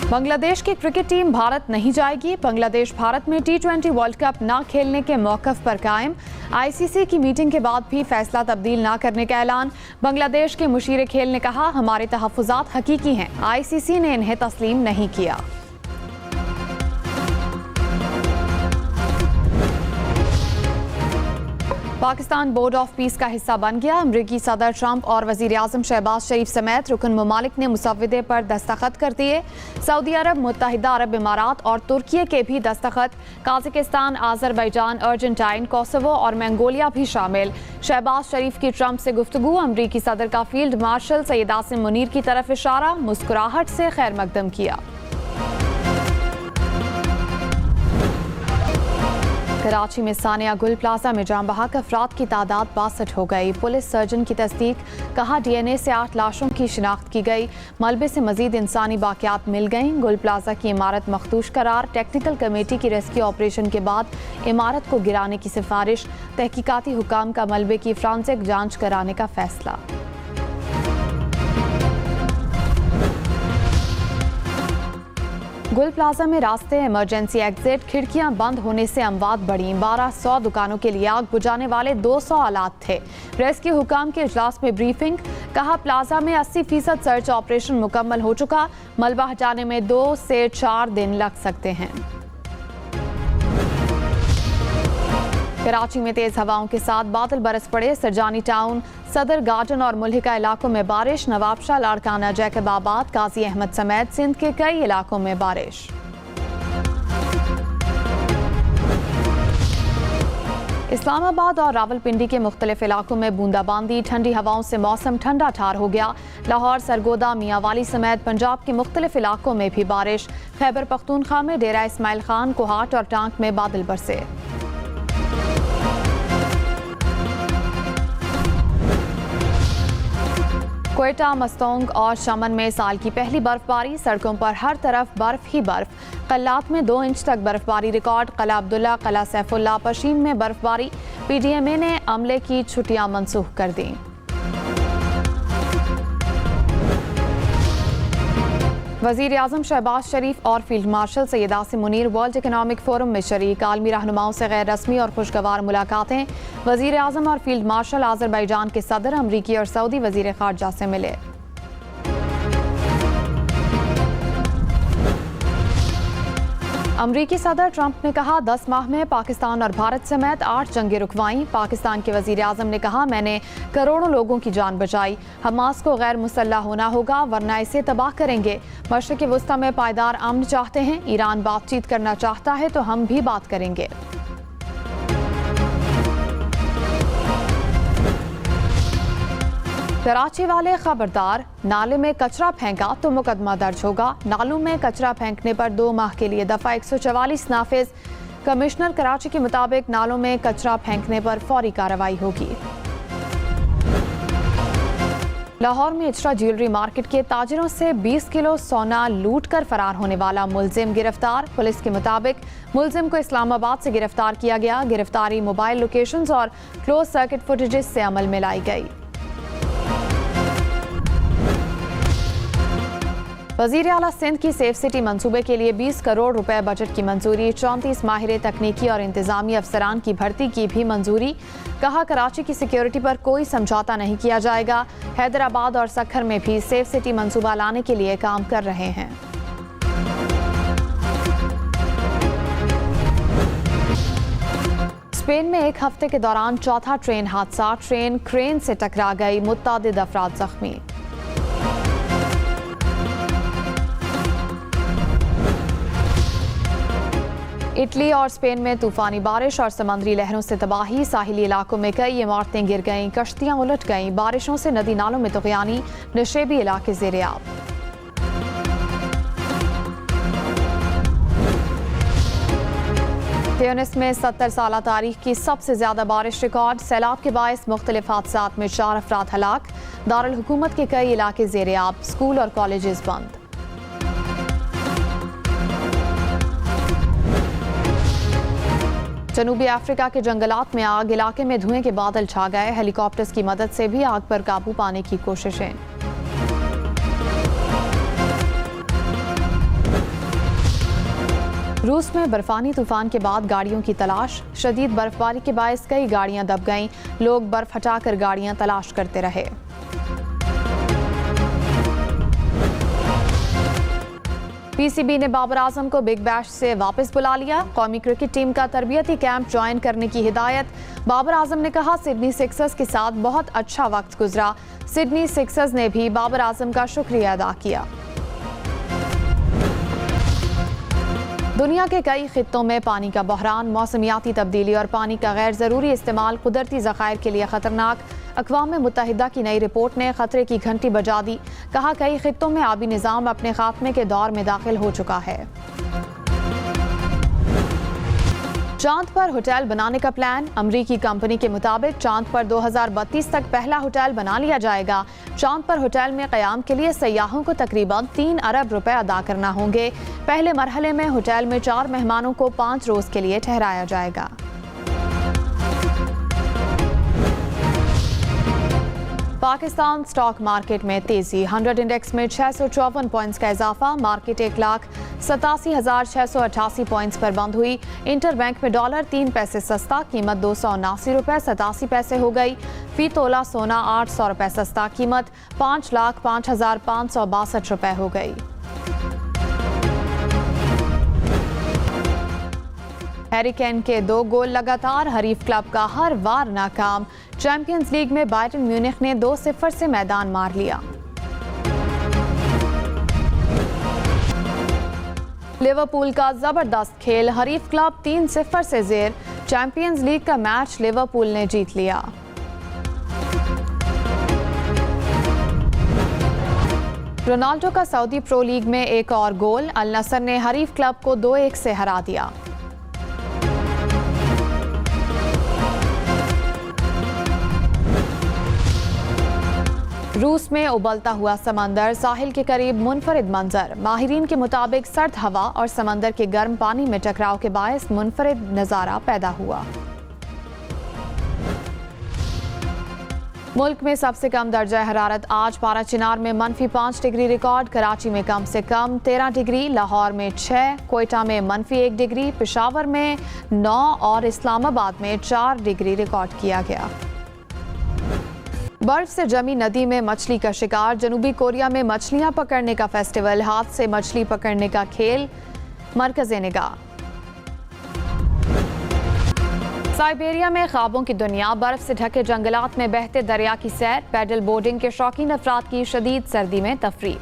बांग्लादेश की cricket team Bharat नहीं जाएगी। बांग्लादेश भारत में T20 वर्ल्ड कप न खेलने के मौक़िफ़ पर कायम। ICC की मीटिंग के बाद भी फैसला तब्दील न करने का ऐलान। बांग्लादेश के मुशीर खेल ने कहा, हमारे तहफ़्फ़ुज़ात हकीकी हैं, ICC ने इन्हें तस्लीम नहीं किया। पाकिस्तान बोर्ड ऑफ पीस का हिस्सा बन गया। अमरीकी सदर ट्रंप और वज़ीर आज़म शहबाज शरीफ समेत रुकन ममालिक ने मुसव्वदे पर दस्तखत कर दिए। सऊदी अरब, मुत्तहिदा अरब इमारात और तुर्की के भी दस्तखत। काज़ाकिस्तान, आज़रबाईजान, अर्जेंटाइन, कोसोवो और मंगोलिया भी शामिल। शहबाज शरीफ की ट्रंप से गुफ्तगू। अमरीकी सदर का फील्ड मार्शल सैयद आसिम मुनीर की तरफ इशारा, मुस्कुराहट से खैर मकदम किया। कराची में सानिया गुल प्लाजा में जाम बहक अफराद की तादाद 62 हो गई। पुलिस सर्जन की तस्दीक, कहा DNA से 8 लाशों की शिनाख्त की गई। मलबे से मजीद इंसानी बाकियात मिल गईं। गुल प्लाजा की इमारत मखदूश करार। टेक्निकल कमेटी की रेस्क्यू ऑपरेशन के बाद इमारत को गिराने की सिफारिश। तहकीकाती हुकाम का मलबे की फ्रांसिक जांच कराने का फैसला। गुल प्लाजा में रास्ते, इमरजेंसी एग्जिट, खिड़कियां बंद होने से अमवात बढ़ी। 1200 दुकानों के लिए आग बुझाने वाले 200 आलात थे। रेस्क्यू हुकाम के इजलास में ब्रीफिंग, कहा प्लाजा में 80% सर्च ऑपरेशन मुकम्मल हो चुका। मलबा हटाने में 2 से 4 दिन लग सकते हैं। कराची में तेज हवाओं के साथ बादल बरस पड़े। सरजानी टाउन, सदर गार्डन और मुल्हिका इलाकों में बारिश। नवाबशाह, लाड़काना, जैकबाबाद, काजी अहमद समेत सिंध के कई इलाकों में बारिश। इस्लामाबाद और रावलपिंडी के मुख्तलिफ इलाकों में बूंदाबांदी। ठंडी हवाओं से मौसम ठंडा ठार हो गया। लाहौर, सरगोदा, मियांवाली समेत पंजाब के मुख्तलिफ इलाकों में भी बारिश। खैबर पख्तूनख्वा में डेरा इस्माइल खान, कोहाट और टांक में बादल बरसे। क्वेटा, मस्तोंग और शमन में साल की पहली बर्फबारी। सड़कों पर हर तरफ बर्फ ही बर्फ। कल्लात में 2 इंच तक बर्फबारी रिकॉर्ड। कला अब्दुल्ला, कला सैफुल्ला, पशीन में बर्फबारी। PDMA ने अमले की छुट्टियां मनसूख कर दी। वज़ीर आज़म शहबाज शरीफ और field marshal Syed Asim Munir world economic forum में शरीक। आलमी रहनुमाओं से गैर रस्मी और खुशगवार मुलाकातें। वज़ीर आज़म और फील्ड मार्शल आज़रबाईजान के सदर, अमरीकी और सऊदी वज़ीर ख़ारजा से मिले। अमरीकी सदर ट्रंप ने कहा, 10 माह में पाकिस्तान और भारत समेत 8 जंगें रुकवाईं। पाकिस्तान के वज़ीर आज़म ने कहा, मैंने करोड़ों लोगों की जान बचाई। हमास को गैर मुसल्लह होना होगा वरना इसे तबाह करेंगे। मशरिक़ वस्ता में पायदार अमन चाहते हैं। ईरान बातचीत करना चाहता है तो हम भी बात करेंगे। कराची वाले खबरदार, नाले में कचरा फेंका तो मुकदमा दर्ज होगा। नालों में कचरा फेंकने पर 2 माह के लिए दफा 144 नाफिज। कमिश्नर कराची के मुताबिक नालों में कचरा फेंकने पर फौरी कार्रवाई होगी। लाहौर में इचरा ज्वेलरी मार्केट के ताजिरों से 20 किलो सोना लूट कर फरार होने वाला मुलजिम गिरफ्तार। पुलिस के मुताबिक मुलजिम को इस्लामाबाद से गिरफ्तार किया गया। गिरफ्तारी मोबाइल लोकेशंस और क्लोज सर्किट फुटेजेस से अमल में लाई गई। वज़ीर आला सिंध की सेफ सिटी मंसूबे के लिए 20 करोड़ रुपए बजट की मंजूरी। 34 माहिर तकनीकी और इंतजामी अफसरान की भर्ती की भी मंजूरी। कहा, कराची की सिक्योरिटी पर कोई समझौता नहीं किया जाएगा। हैदराबाद और सक्खर में भी सेफ सिटी मंसूबा लाने के लिए काम कर रहे हैं। स्पेन में एक हफ्ते के दौरान चौथा ट्रेन हादसा। ट्रेन क्रेन से टकरा गई, मुत्तादिद अफराद जख्मी। इटली और स्पेन में तूफानी बारिश और समंदरी लहरों से तबाही। साहिली इलाकों में कई इमारतें गिर गईं, कश्तियां उलट गईं। बारिशों से नदी नालों में तुग़यानी। नशेबी इलाके ज़ेर-ए-आब। ट्यूनिस में 70 साल तारीख की सबसे ज्यादा बारिश रिकॉर्ड। सैलाब के बायस मुख्तलिफ हादसात में 4 अफराद हलाक। दारुल हुकूमत के कई इलाके ज़ेर-ए-आब। स्कूल और कॉलेजेस बंद। जनूबी अफ्रीका के जंगलात में आग। इलाके में धुएं के बादल छा गए। हेलीकॉप्टर्स की मदद से भी आग पर काबू पाने की कोशिशें। रूस में बर्फानी तूफान के बाद गाड़ियों की तलाश। शदीद बर्फबारी के बायस कई गाड़ियां दब गईं। लोग बर्फ हटाकर गाड़ियां तलाश करते रहे। पीसीबी ने बाबर आजम को बिग बैश से वापस बुला लिया। कौमी क्रिकेट टीम का तरबियती कैंप ज्वाइन करने की हिदायत। बाबर आजम ने कहा, सिडनी सिक्सर्स के साथ बहुत अच्छा वक्त गुजरा। सिडनी सिक्सर्स ने भी बाबर आजम का शुक्रिया अदा किया। दुनिया के कई खित्तों में पानी का बहरान, मौसमियाती तब्दीली और पानी का गैर ज़रूरी इस्तेमाल कुदरती ज़खायर के लिए ख़तरनाक। अक़वाम मुत्तहिदा की नई रिपोर्ट ने खतरे की घंटी बजा दी। कहा, कई खित्तों में आबी निज़ाम अपने खात्मे के दौर में दाखिल हो चुका है। चांद पर होटल बनाने का प्लान। अमरीकी कंपनी के मुताबिक चांद पर 2032 तक पहला होटल बना लिया जाएगा। चांद पर होटल में क़याम के लिए सयाहों को तकरीबन 3 अरब रुपए अदा करना होंगे। पहले मरहले में होटल में 4 मेहमानों को 5 रोज के लिए ठहराया जाएगा। पाकिस्तान स्टॉक मार्केट में तेजी। 100 इंडेक्स में 654 पॉइंट्स का इजाफा। मार्केट 1,87,688 पॉइंट्स पर बंद हुई। इंटरबैंक में डॉलर 3 पैसे सस्ता, कीमत 279 रुपए 87 पैसे हो गई। फी तोला सोना 800 रुपए सस्ता, कीमत 5,05,562 रुपए हो गई। हैरी केन के 2 गोल लगातार, हरीफ क्लब का हर वार नाकाम। चैंपियंस लीग में बायरन म्यूनिख ने 2-0 से मैदान मार लिया। लिवरपूल का जबरदस्त खेल, हरीफ क्लब 3-0 से जेर। चैंपियंस लीग का मैच लिवरपूल ने जीत लिया। रोनाल्डो का सऊदी प्रो लीग में एक और गोल। अल नसर ने हरीफ क्लब को 2-1 से हरा दिया। रूस में उबलता हुआ समंदर, साहिल के करीब मुनफरिद मंजर। माहिरीन के मुताबिक सर्द हवा और समंदर के गर्म पानी में टकराव के बायस मुनफरिद नज़ारा पैदा हुआ। मुल्क में सबसे कम दर्जा हरारत आज पारा चिनार में -5 डिग्री रिकॉर्ड। कराची में कम से कम 13 डिग्री, लाहौर में 6, कोयटा में -1 डिग्री, पेशावर में 9 और इस्लामाबाद में 4 डिग्री रिकॉर्ड किया गया। बर्फ से जमी नदी में मछली का शिकार। जनूबी कोरिया में मछलियां पकड़ने का फेस्टिवल, हाथ से मछली पकड़ने का खेल मरकज़े निगाह। साइबेरिया में ख्वाबों की दुनिया, बर्फ से ढके जंगलात में बहते दरिया की सैर, पैडल बोर्डिंग के शौकीन अफराद की शदीद सर्दी में तफरीह।